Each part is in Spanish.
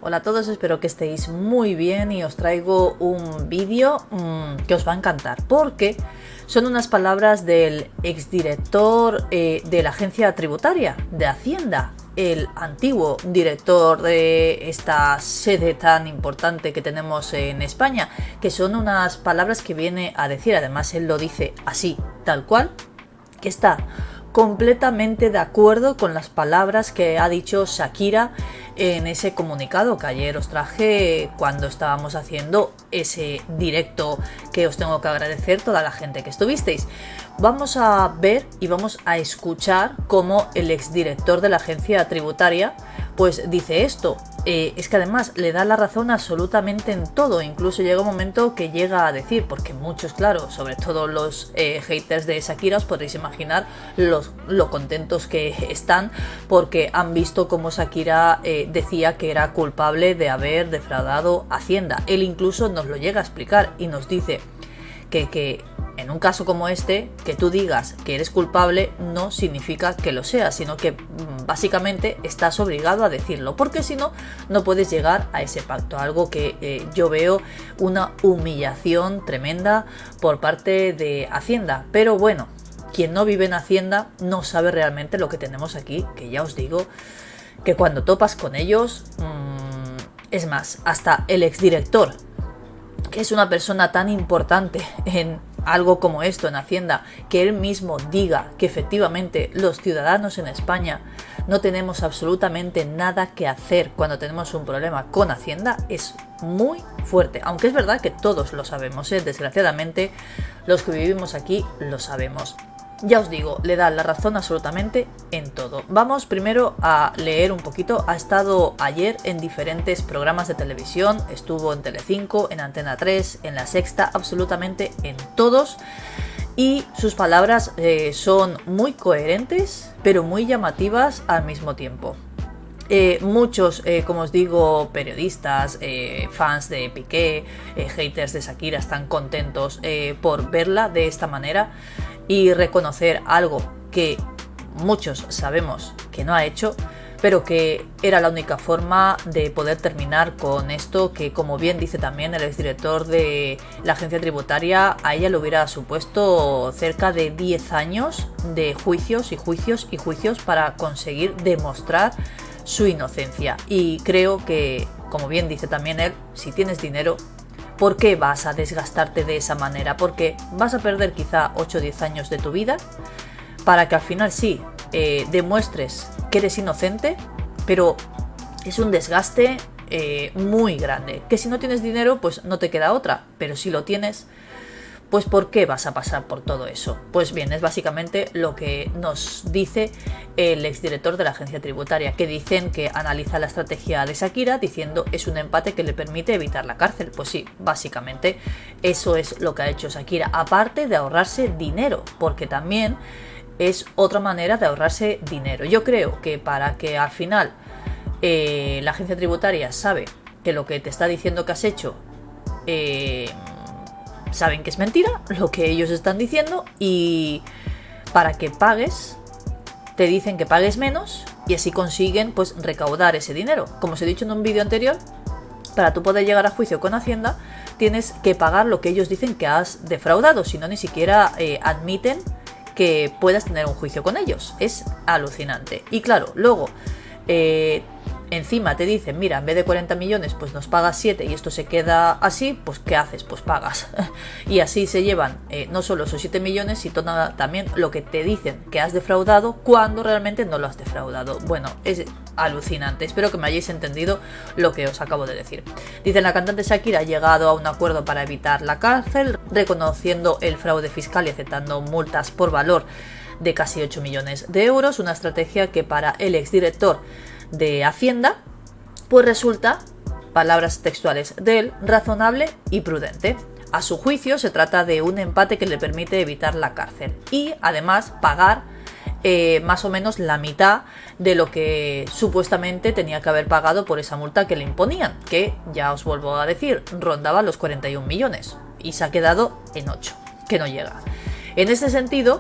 Hola a todos, espero que estéis muy bien y os traigo un vídeo que os va a encantar porque son unas palabras del exdirector de la agencia tributaria de Hacienda, el antiguo director de esta sede tan importante que tenemos en España, que son unas palabras que viene a decir, además él lo dice así, tal cual, que está completamente de acuerdo con las palabras que ha dicho Shakira en ese comunicado que ayer os traje cuando estábamos haciendo ese directo, que os tengo que agradecer toda la gente que estuvisteis. Vamos a ver y vamos a escuchar cómo el exdirector de la agencia tributaria pues dice esto. Es que además le da la razón absolutamente en todo, incluso llega un momento que llega a decir, porque muchos, claro, sobre todo los haters de Shakira, os podréis imaginar lo contentos que están porque han visto cómo Shakira decía que era culpable de haber defraudado Hacienda. Él incluso nos lo llega a explicar y nos dice que en un caso como este, que tú digas que eres culpable no significa que lo seas, sino que básicamente estás obligado a decirlo, porque si no, no puedes llegar a ese pacto, algo que yo veo una humillación tremenda por parte de Hacienda. Pero bueno, quien no vive en Hacienda no sabe realmente lo que tenemos aquí, que ya os digo que cuando topas con ellos, es más, hasta el exdirector, que es una persona tan importante en algo como esto en Hacienda, que él mismo diga que efectivamente los ciudadanos en España no tenemos absolutamente nada que hacer cuando tenemos un problema con Hacienda, es muy fuerte. Aunque es verdad que todos lo sabemos, desgraciadamente los que vivimos aquí lo sabemos. Ya os digo, le da la razón absolutamente en todo. Vamos primero a leer un poquito. Ha estado ayer en diferentes programas de televisión, estuvo en Telecinco, en Antena 3, en La Sexta, absolutamente en todos. Y sus palabras son muy coherentes, pero muy llamativas al mismo tiempo. Muchos, como os digo, periodistas, fans de Piqué, haters de Shakira están contentos por verla de esta manera y reconocer algo que muchos sabemos que no ha hecho, pero que era la única forma de poder terminar con esto, que como bien dice también el exdirector de la agencia tributaria, a ella le hubiera supuesto cerca de 10 años de juicios y juicios y juicios para conseguir demostrar su inocencia. Y creo que, como bien dice también él, si tienes dinero, ¿por qué vas a desgastarte de esa manera? Porque vas a perder quizá 8 o 10 años de tu vida para que al final sí demuestres que eres inocente, pero es un desgaste muy grande. Que si no tienes dinero, pues no te queda otra, pero si lo tienes, pues ¿por qué vas a pasar por todo eso? Pues bien, es básicamente lo que nos dice el exdirector de la agencia tributaria, que dicen que analiza la estrategia de Shakira diciendo es un empate que le permite evitar la cárcel. Pues sí, básicamente eso es lo que ha hecho Shakira, aparte de ahorrarse dinero, porque también es otra manera de ahorrarse dinero. Yo creo que para que al final la agencia tributaria sabe que lo que te está diciendo que has hecho saben que es mentira lo que ellos están diciendo, y para que pagues te dicen que pagues menos y así consiguen pues recaudar ese dinero. Como os he dicho en un vídeo anterior, para tú poder llegar a juicio con Hacienda tienes que pagar lo que ellos dicen que has defraudado, si no ni siquiera admiten que puedas tener un juicio con ellos. Es alucinante. Y claro, luego encima te dicen, mira, en vez de 40 millones pues nos pagas 7 y esto se queda así, pues ¿qué haces? Pues pagas. Y así se llevan no solo esos 7 millones, sino también lo que te dicen que has defraudado cuando realmente no lo has defraudado. Bueno, es alucinante. Espero que me hayáis entendido lo que os acabo de decir. Dicen, la cantante Shakira ha llegado a un acuerdo para evitar la cárcel, reconociendo el fraude fiscal y aceptando multas por valor de casi 8 millones de euros, una estrategia que para el exdirector de Hacienda pues resulta, palabras textuales de él, razonable y prudente. A su juicio se trata de un empate que le permite evitar la cárcel y además pagar más o menos la mitad de lo que supuestamente tenía que haber pagado por esa multa que le imponían, que ya os vuelvo a decir, rondaba los 41 millones y se ha quedado en 8, que no llega. En este sentido,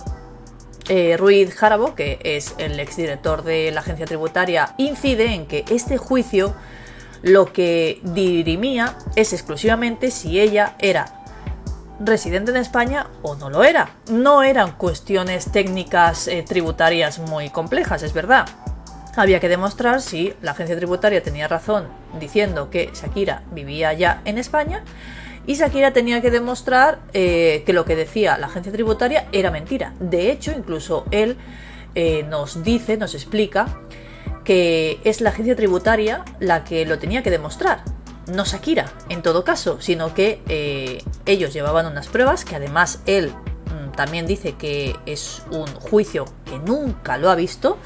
Ruiz Jarabo, que es el exdirector de la agencia tributaria, incide en que este juicio Lo que dirimía es exclusivamente si ella era residente en España o no lo era. No eran cuestiones técnicas tributarias muy complejas, es verdad. Había que demostrar si la agencia tributaria tenía razón diciendo que Shakira vivía ya en España, y Shakira tenía que demostrar que lo que decía la agencia tributaria era mentira. De hecho, incluso él nos explica que es la agencia tributaria la que lo tenía que demostrar, no Shakira en todo caso, sino que ellos llevaban unas pruebas que además él también dice que es un juicio que nunca lo ha visto.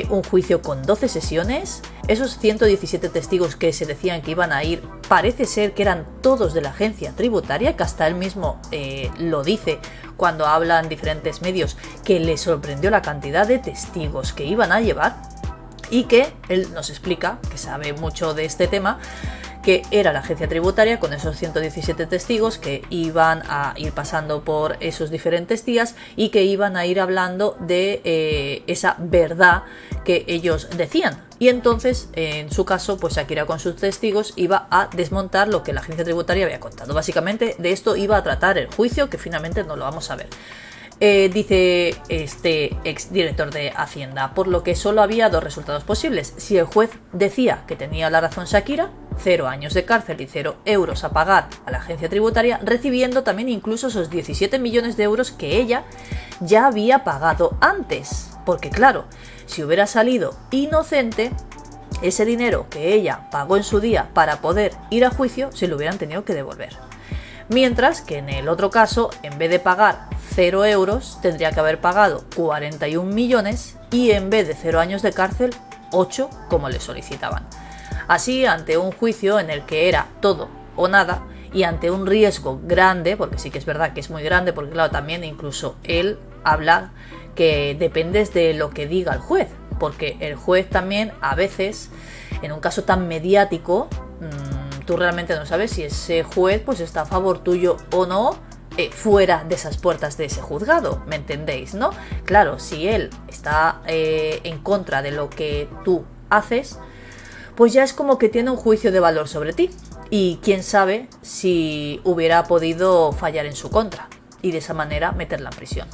Un juicio con 12 sesiones, esos 117 testigos que se decían que iban a ir, parece ser que eran todos de la agencia tributaria, que hasta él mismo lo dice cuando habla en diferentes medios, que le sorprendió la cantidad de testigos que iban a llevar, y que él nos explica, que sabe mucho de este tema, que era la agencia tributaria con esos 117 testigos que iban a ir pasando por esos diferentes días y que iban a ir hablando de esa verdad que ellos decían. Y entonces, en su caso, pues Shakira con sus testigos iba a desmontar lo que la agencia tributaria había contado. Básicamente de esto iba a tratar el juicio, que finalmente no lo vamos a ver. Dice este exdirector de Hacienda, por lo que solo había dos resultados posibles. Si el juez decía que tenía la razón Shakira, 0 años de cárcel y 0 euros a pagar a la agencia tributaria, recibiendo también incluso esos 17 millones de euros que ella ya había pagado antes. Porque claro, si hubiera salido inocente, ese dinero que ella pagó en su día para poder ir a juicio, se lo hubieran tenido que devolver. Mientras que en el otro caso, en vez de pagar 0 euros, tendría que haber pagado 41 millones y en vez de 0 años de cárcel, 8 como le solicitaban. Así, ante un juicio en el que era todo o nada y ante un riesgo grande, porque sí que es verdad que es muy grande, porque claro, también incluso él habla que dependes de lo que diga el juez, porque el juez también a veces, en un caso tan mediático, tú realmente no sabes si ese juez pues está a favor tuyo o no, fuera de esas puertas de ese juzgado, ¿me entendéis, no? Claro, si él está en contra de lo que tú haces, pues ya es como que tiene un juicio de valor sobre ti, y quién sabe si hubiera podido fallar en su contra y de esa manera meterla en prisión.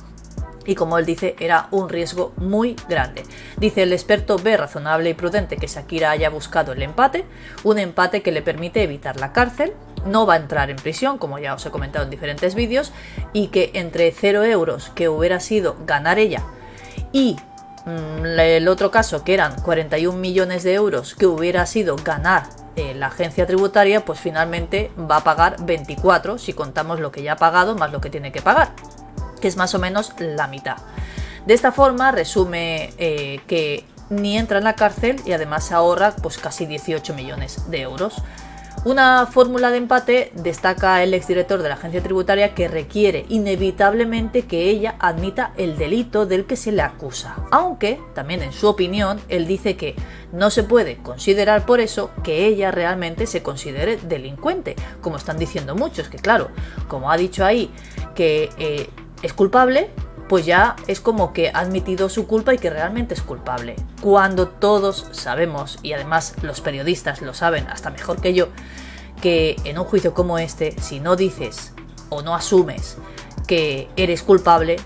Y como él dice, era un riesgo muy grande. Dice, el experto ve razonable y prudente que Shakira haya buscado el empate, un empate que le permite evitar la cárcel, no va a entrar en prisión, como ya os he comentado en diferentes vídeos, y que entre 0 euros que hubiera sido ganar ella y el otro caso, que eran 41 millones de euros que hubiera sido ganar la agencia tributaria, pues finalmente va a pagar 24 si contamos lo que ya ha pagado más lo que tiene que pagar, que es más o menos la mitad. De esta forma resume que ni entra en la cárcel y además se ahorra pues casi 18 millones de euros. Una fórmula de empate, destaca el exdirector de la agencia tributaria, que requiere inevitablemente que ella admita el delito del que se le acusa, aunque también en su opinión él dice que no se puede considerar por eso que ella realmente se considere delincuente, como están diciendo muchos, que claro, como ha dicho ahí que es culpable, pues ya es como que ha admitido su culpa y que realmente es culpable. Cuando todos sabemos, y además los periodistas lo saben hasta mejor que yo, que en un juicio como este, si no dices o no asumes que eres culpable,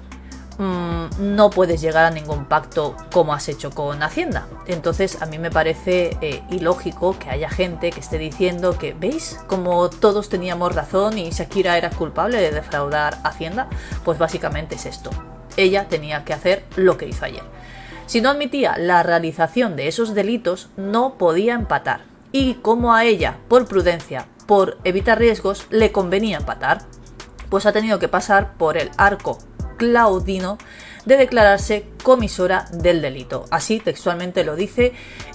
no puedes llegar a ningún pacto como has hecho con Hacienda. Entonces a mí me parece ilógico que haya gente que esté diciendo que, ¿veis? Como todos teníamos razón y Shakira era culpable de defraudar Hacienda. Pues básicamente es esto. Ella tenía que hacer lo que hizo ayer. Si no admitía la realización de esos delitos, no podía empatar. Y como a ella, por prudencia, por evitar riesgos, le convenía empatar, pues ha tenido que pasar por el arco claudino de declararse comisora del delito. Así textualmente lo dice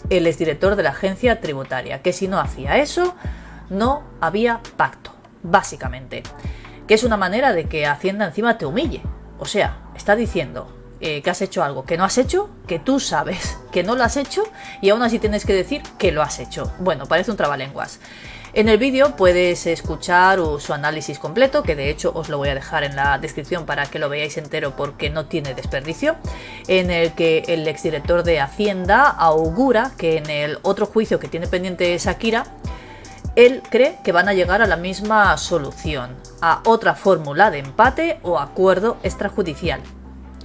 el exdirector de la agencia tributaria, que si no hacía eso, no había pacto, básicamente. Que es una manera de que Hacienda encima te humille. O sea, está diciendo que has hecho algo que no has hecho, que tú sabes que no lo has hecho y aún así tienes que decir que lo has hecho. Bueno, parece un trabalenguas. En el vídeo puedes escuchar su análisis completo, que de hecho os lo voy a dejar en la descripción para que lo veáis entero porque no tiene desperdicio, en el que el exdirector de Hacienda augura que en el otro juicio que tiene pendiente Shakira, él cree que van a llegar a la misma solución, a otra fórmula de empate o acuerdo extrajudicial,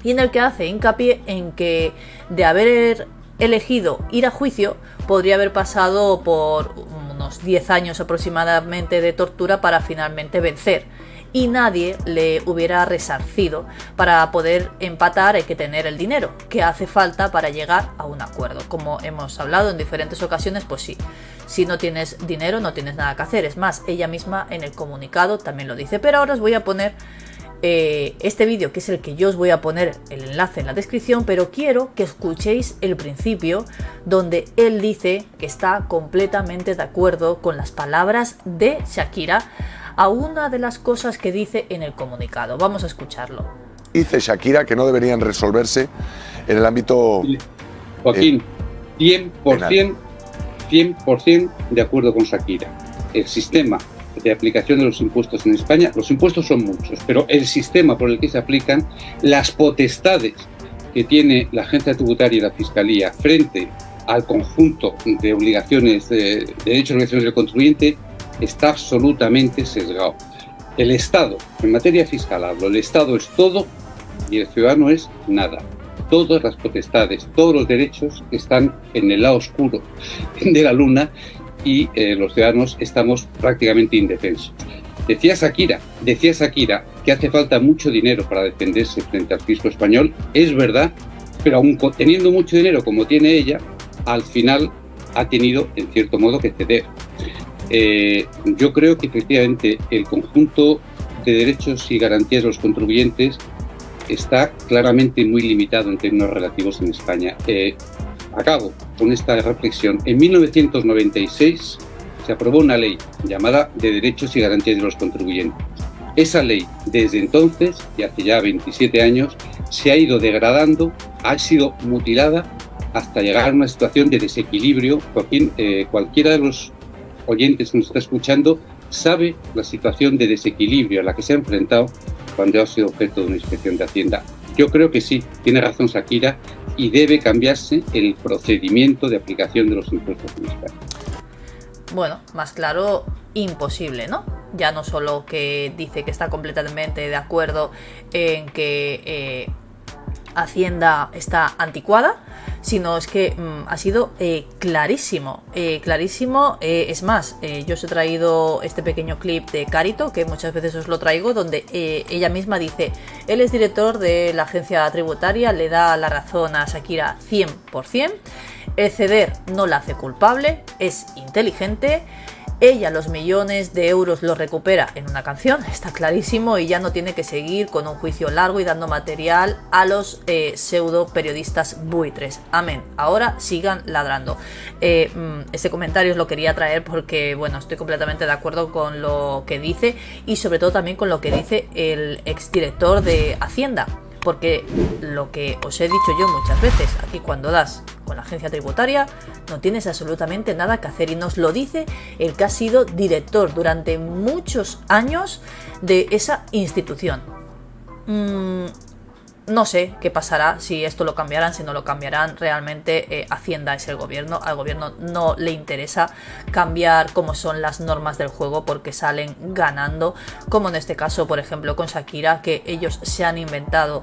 y en el que hace hincapié en que de haber elegido ir a juicio podría haber pasado por unos 10 años aproximadamente de tortura para finalmente vencer, y nadie le hubiera resarcido. Para poder empatar hay que tener el dinero que hace falta para llegar a un acuerdo. Como hemos hablado en diferentes ocasiones, pues sí, si no tienes dinero no tienes nada que hacer. Es más, ella misma en el comunicado también lo dice. Pero ahora os voy a poner este vídeo, que es el que yo os voy a poner el enlace en la descripción, pero quiero que escuchéis el principio, donde él dice que está completamente de acuerdo con las palabras de Shakira a una de las cosas que dice en el comunicado. Vamos a escucharlo. Dice Shakira que no deberían resolverse en el ámbito... Joaquín, 100% de acuerdo con Shakira. El sistema de aplicación de los impuestos en España, los impuestos son muchos, pero el sistema por el que se aplican, las potestades que tiene la agencia tributaria y la fiscalía frente al conjunto de obligaciones, de derechos y obligaciones del contribuyente, está absolutamente sesgado. El Estado, en materia fiscal hablo, el Estado es todo y el ciudadano es nada. Todas las potestades, todos los derechos están en el lado oscuro de la luna, y los ciudadanos estamos prácticamente indefensos. Decía Shakira que hace falta mucho dinero para defenderse frente al fisco español. Es verdad, pero aun teniendo mucho dinero como tiene ella, al final ha tenido en cierto modo que ceder. Yo creo que efectivamente el conjunto de derechos y garantías de los contribuyentes está claramente muy limitado en términos relativos en España. Acabo con esta reflexión. En 1996 se aprobó una ley llamada de Derechos y Garantías de los Contribuyentes. Esa ley, desde entonces, y hace ya 27 años, se ha ido degradando, ha sido mutilada hasta llegar a una situación de desequilibrio. Joaquín, cualquiera de los oyentes que nos está escuchando sabe la situación de desequilibrio a la que se ha enfrentado cuando ha sido objeto de una inspección de Hacienda. Yo creo que sí, tiene razón Shakira, y debe cambiarse el procedimiento de aplicación de los impuestos en España. Bueno, más claro, imposible, ¿no? Ya no solo que dice que está completamente de acuerdo en que Hacienda está anticuada, sino es que ha sido clarísimo. Es más, yo os he traído este pequeño clip de Carito, que muchas veces os lo traigo, donde ella misma dice: él es director de la agencia tributaria, le da la razón a Shakira 100%, el ceder no la hace culpable, es inteligente. Ella los millones de euros los recupera en una canción, está clarísimo, y ya no tiene que seguir con un juicio largo y dando material a los pseudo periodistas buitres. Amén. Ahora sigan ladrando. Este comentario os lo quería traer porque, bueno, estoy completamente de acuerdo con lo que dice, y sobre todo también con lo que dice el exdirector de Hacienda. Porque lo que os he dicho yo muchas veces, aquí cuando das con la agencia tributaria no tienes absolutamente nada que hacer, y nos lo dice el que ha sido director durante muchos años de esa institución. No sé qué pasará, si esto lo cambiarán, si no lo cambiarán. Realmente Hacienda es el gobierno, al gobierno no le interesa cambiar cómo son las normas del juego porque salen ganando, como en este caso, por ejemplo, con Shakira, que ellos se han inventado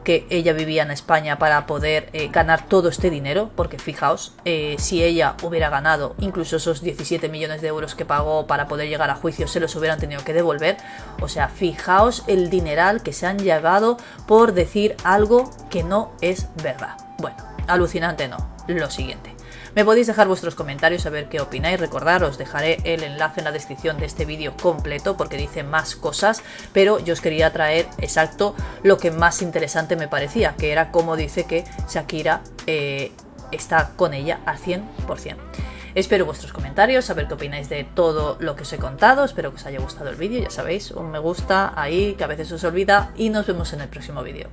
que ella vivía en España para poder ganar todo este dinero, porque fijaos, si ella hubiera ganado incluso esos 17 millones de euros que pagó para poder llegar a juicio, se los hubieran tenido que devolver. O sea, fijaos el dineral que se han llevado por decir algo que no es verdad. Bueno, alucinante no, lo siguiente. Me podéis dejar vuestros comentarios a ver qué opináis. Recordad, os dejaré el enlace en la descripción de este vídeo completo porque dice más cosas, pero yo os quería traer exacto lo que más interesante me parecía, que era cómo dice que Shakira está con ella al 100%. Espero vuestros comentarios, saber qué opináis de todo lo que os he contado. Espero que os haya gustado el vídeo, ya sabéis, un me gusta ahí, que a veces os olvida, y nos vemos en el próximo vídeo.